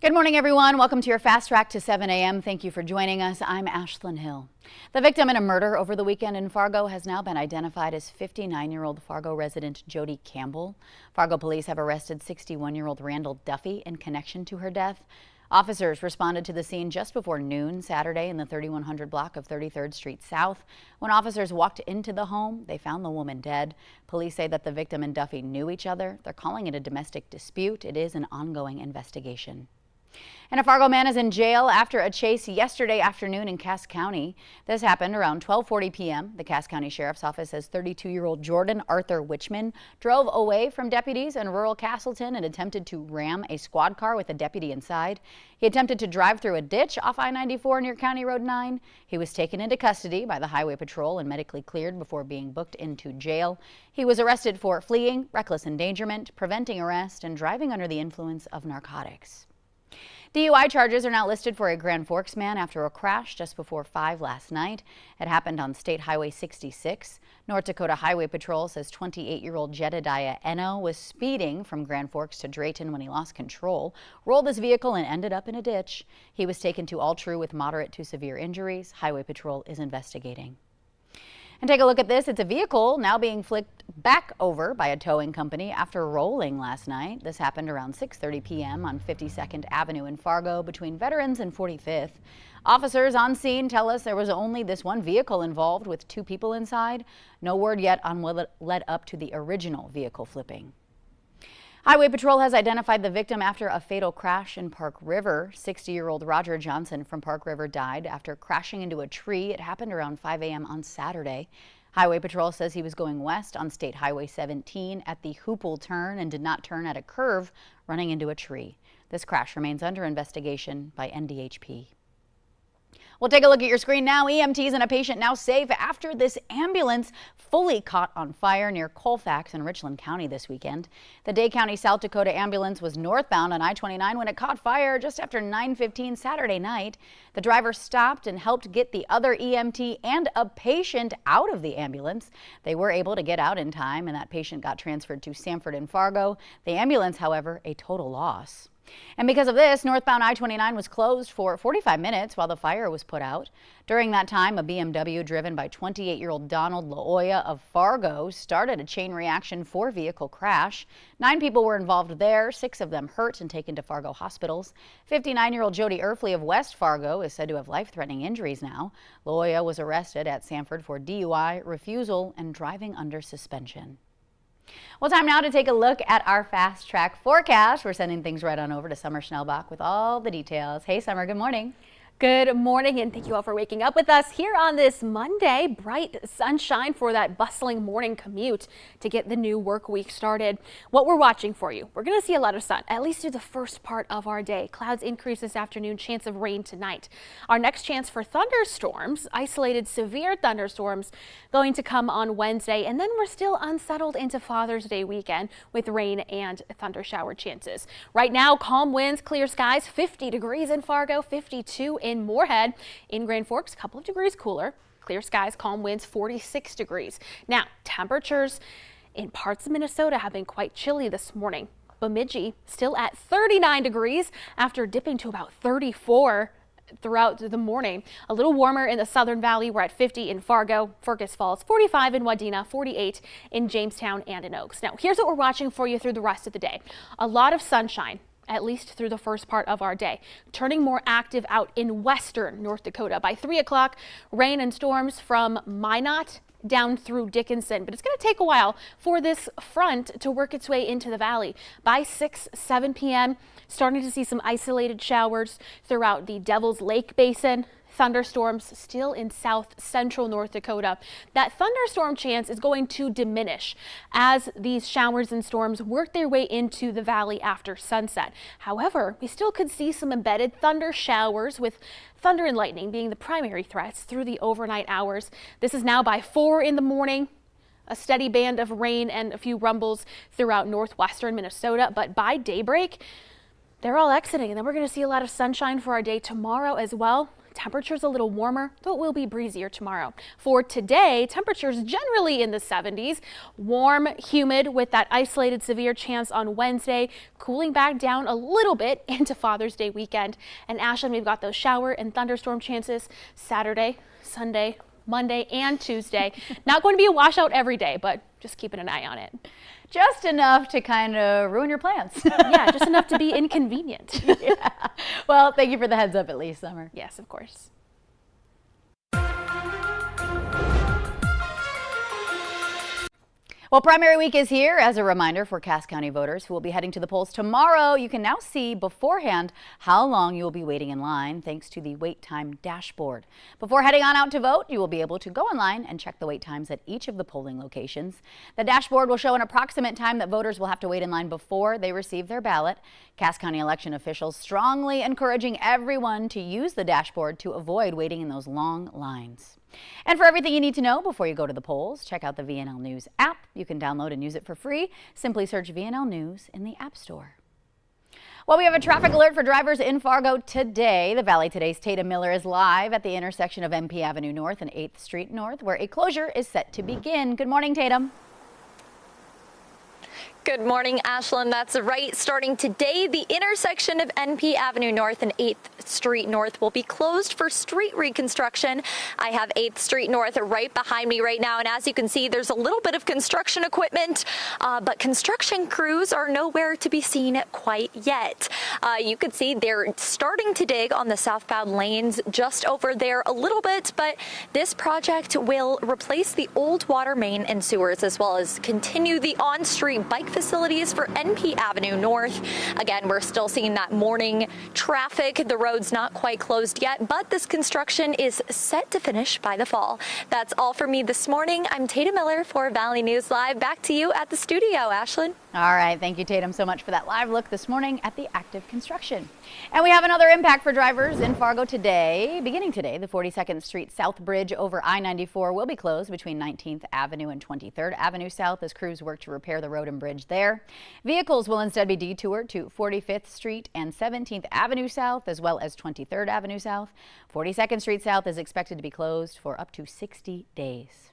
Good morning, everyone. Welcome to your Fast Track to 7 a.m. Thank you for joining us. I'm Ashlyn Hill. The victim in a murder over the weekend in Fargo has now been identified as 59-year-old Fargo resident Jody Campbell. Fargo police have arrested 61-year-old Randall Duffy in connection to her death. Officers responded to the scene just before noon Saturday in the 3100 block of 33rd Street South. When officers walked into the home, they found the woman dead. Police say that the victim and Duffy knew each other. They're calling it a domestic dispute. It is an ongoing investigation. And a Fargo man is in jail after a chase yesterday afternoon in Cass County. This happened around 12:40 p.m. The Cass County Sheriff's Office says 32-year-old Jordan Arthur Wichman drove away from deputies in rural Castleton and attempted to ram a squad car with a deputy inside. He attempted to drive through a ditch off I-94 near County Road 9. He was taken into custody by the Highway Patrol and medically cleared before being booked into jail. He was arrested for fleeing, reckless endangerment, preventing arrest, and driving under the influence of narcotics. DUI charges are now listed for a Grand Forks man after a crash just before 5 last night. It happened on State Highway 66. North Dakota Highway Patrol says 28-year-old Jedediah Eno was speeding from Grand Forks to Drayton when he lost control, rolled his vehicle and ended up in a ditch. He was taken to Altru with moderate to severe injuries. Highway Patrol is investigating. And take a look at this. It's a vehicle now being flipped back over by a towing company after rolling last night. This happened around 6:30 p.m. on 52nd Avenue in Fargo between Veterans and 45th. Officers on scene tell us there was only this one vehicle involved with 2 people inside. No word yet on what led up to the original vehicle flipping. Highway Patrol has identified the victim after a fatal crash in Park River. 60-year-old Roger Johnson from Park River died after crashing into a tree. It happened around 5 a.m. on Saturday. Highway Patrol says he was going west on State Highway 17 at the Hoople turn and did not turn at a curve, running into a tree. This crash remains under investigation by NDHP. We'll take a look at your screen now. EMTs and a patient now safe after this ambulance fully caught on fire near Colfax in Richland County this weekend. The Day County, South Dakota ambulance was northbound on I-29 when it caught fire just after 9:15 Saturday night. The driver stopped and helped get the other EMT and a patient out of the ambulance. They were able to get out in time, and that patient got transferred to Sanford and Fargo. The ambulance, however, a total loss. And because of this, northbound I-29 was closed for 45 minutes while the fire was put out. During that time, a BMW driven by 28-year-old Donald Laoya of Fargo started a chain reaction 4-vehicle crash. 9 people were involved there, 6 of them hurt and taken to Fargo hospitals. 59-year-old Jody Erfley of West Fargo is said to have life-threatening injuries now. Laoya was arrested at Sanford for DUI, refusal, and driving under suspension. Well, time now to take a look at our Fast Track forecast. We're sending things right on over to Summer Schnellbach with all the details. Hey, Summer, good morning. Good morning, and thank you all for waking up with us here on this Monday. Bright sunshine for that bustling morning commute to get the new work week started. What we're watching for you, we're going to see a lot of sun, at least through the first part of our day. Clouds increase this afternoon, chance of rain tonight. Our next chance for thunderstorms, isolated severe thunderstorms, going to come on Wednesday, and then we're still unsettled into Father's Day weekend with rain and thunder shower chances. Right now, calm winds, clear skies, 50 degrees in Fargo, 52 in Moorhead. In Grand Forks, a couple of degrees cooler. Clear skies, calm winds, 46 degrees. Now, temperatures in parts of Minnesota have been quite chilly this morning. Bemidji still at 39 degrees after dipping to about 34 throughout the morning. A little warmer in the Southern Valley. We're at 50 in Fargo, Fergus Falls, 45 in Wadena, 48 in Jamestown and in Oaks. Now, here's what we're watching for you through the rest of the day. A lot of sunshine, at least through the first part of our day. Turning more active out in western North Dakota. By 3 o'clock, rain and storms from Minot down through Dickinson, but it's going to take a while for this front to work its way into the valley. By 7 p.m., starting to see some isolated showers throughout the Devil's Lake Basin. Thunderstorms still in south central North Dakota. That thunderstorm chance is going to diminish as these showers and storms work their way into the valley after sunset. However, we still could see some embedded thunder showers with thunder and lightning being the primary threats through the overnight hours. This is now by 4 in the morning. A steady band of rain and a few rumbles throughout northwestern Minnesota, but by daybreak, they're all exiting, and then we're going to see a lot of sunshine for our day tomorrow as well. Temperatures a little warmer, though it will be breezier tomorrow. For today, temperatures generally in the 70s. Warm, humid with that isolated severe chance on Wednesday, cooling back down a little bit into Father's Day weekend. And Ashland, we've got those shower and thunderstorm chances Saturday, Sunday, Monday, and Tuesday. Not going to be a washout every day, but just keeping an eye on it. Just enough to kind of ruin your plans. Yeah, just enough to be inconvenient. Yeah. Well, thank you for the heads up at least, Summer. Yes, of course. Well, primary week is here. As a reminder for Cass County voters who will be heading to the polls tomorrow, you can now see beforehand how long you will be waiting in line thanks to the wait time dashboard. Before heading on out to vote, you will be able to go online and check the wait times at each of the polling locations. The dashboard will show an approximate time that voters will have to wait in line before they receive their ballot. Cass County election officials strongly encouraging everyone to use the dashboard to avoid waiting in those long lines. And for everything you need to know before you go to the polls, check out the VNL News app. You can download and use it for free. Simply search VNL News in the App Store. Well, we have a traffic alert for drivers in Fargo today. The Valley Today's Tatum Miller is live at the intersection of MP Avenue North and 8th Street North, where a closure is set to begin. Good morning, Tatum. Good morning, Ashland. That's right. Starting today, the intersection of NP Avenue North and 8th Street North will be closed for street reconstruction. I have 8th Street North right behind me right now, and as you can see, there's a little bit of construction equipment, but construction crews are nowhere to be seen quite yet. You can see they're starting to dig on the southbound lanes just over there a little bit, but this project will replace the old water main and sewers, as well as continue the on-street bike facilities for NP Avenue North. Again, we're still seeing that morning traffic. The road's not quite closed yet, but this construction is set to finish by the fall. That's all for me this morning. I'm Tatum Miller for Valley News Live. Back to you at the studio, Ashland. All right. Thank you, Tatum, so much for that live look this morning at the active construction. And we have another impact for drivers in Fargo today. Beginning today, the 42nd Street South Bridge over I-94 will be closed between 19th Avenue and 23rd Avenue South as crews work to repair the road and bridge there. Vehicles will instead be detoured to 45th Street and 17th Avenue South, as well as 23rd Avenue South. 42nd Street South is expected to be closed for up to 60 days.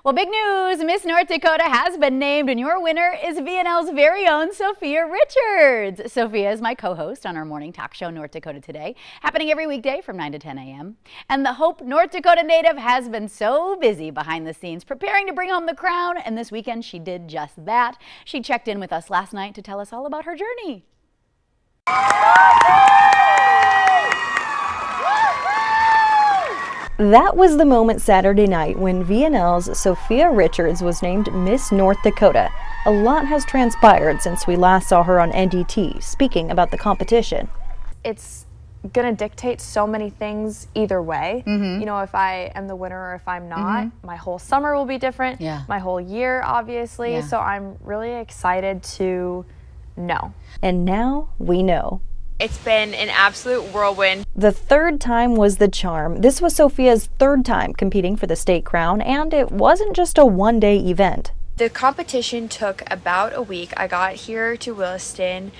Well, big news, Miss North Dakota has been named, and your winner is VNL's very own Sophia Richards. Sophia is my co-host on our morning talk show, North Dakota Today, happening every weekday from 9 to 10 a.m. And the Hope, North Dakota native has been so busy behind the scenes preparing to bring home the crown, and this weekend she did just that. She checked in with us last night to tell us all about her journey. That was the moment Saturday night when VNL's Sophia Richards was named Miss North Dakota. A lot has transpired since we last saw her on NDT speaking about the competition. It's gonna dictate so many things either way. You know, if I am the winner or if I'm not, my whole summer will be different. Yeah. My whole year, obviously. Yeah. So I'm really excited to know. And now we know. It's been an absolute whirlwind. The third time was the charm. This was Sophia's third time competing for the state crown, and it wasn't just a one-day event. The competition took about a week. I got here to Williston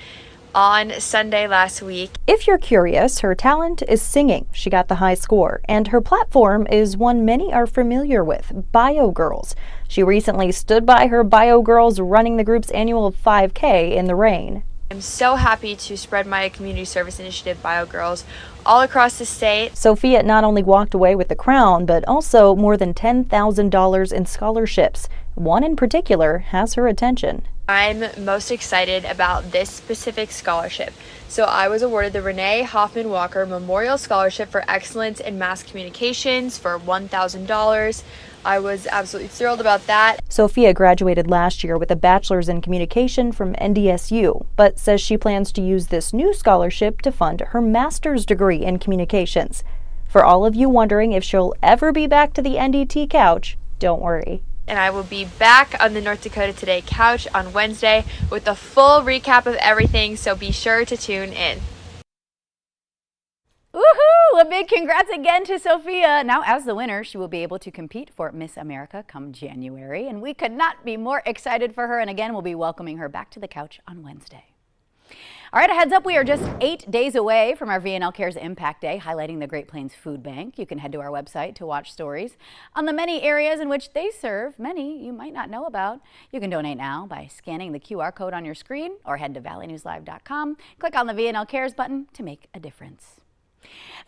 on Sunday last week. If you're curious, her talent is singing. She got the high score, and her platform is one many are familiar with, Bio Girls. She recently stood by her Bio Girls running the group's annual 5K in the rain. I'm so happy to spread my community service initiative, Bio Girls, all across the state. Sophia not only walked away with the crown, but also more than $10,000 in scholarships. One in particular has her attention. I'm most excited about this specific scholarship. So I was awarded the Renee Hoffman Walker Memorial Scholarship for Excellence in Mass Communications for $1,000. I was absolutely thrilled about that. Sophia graduated last year with a bachelor's in communication from NDSU, but says she plans to use this new scholarship to fund her master's degree in communications. For all of you wondering if she'll ever be back to the NDT couch, don't worry. And I will be back on the North Dakota Today couch on Wednesday with a full recap of everything, so be sure to tune in. Woohoo! A big congrats again to Sophia. Now, as the winner, she will be able to compete for Miss America come January, and we could not be more excited for her. And again, we'll be welcoming her back to the couch on Wednesday. All right, a heads up, we are just 8 days away from our VNL Cares Impact Day, highlighting the Great Plains Food Bank. You can head to our website to watch stories on the many areas in which they serve, many you might not know about. You can donate now by scanning the QR code on your screen or head to valleynewslive.com. Click on the VNL Cares button to make a difference.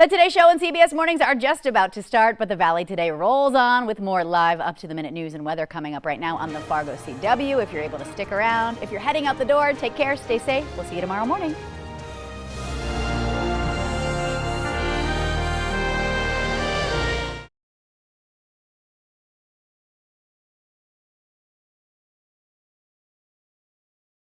The Today Show and CBS Mornings are just about to start, but the Valley Today rolls on with more live up-to-the-minute news and weather coming up right now on the Fargo CW. If you're able to stick around, if you're heading out the door, take care, stay safe. We'll see you tomorrow morning.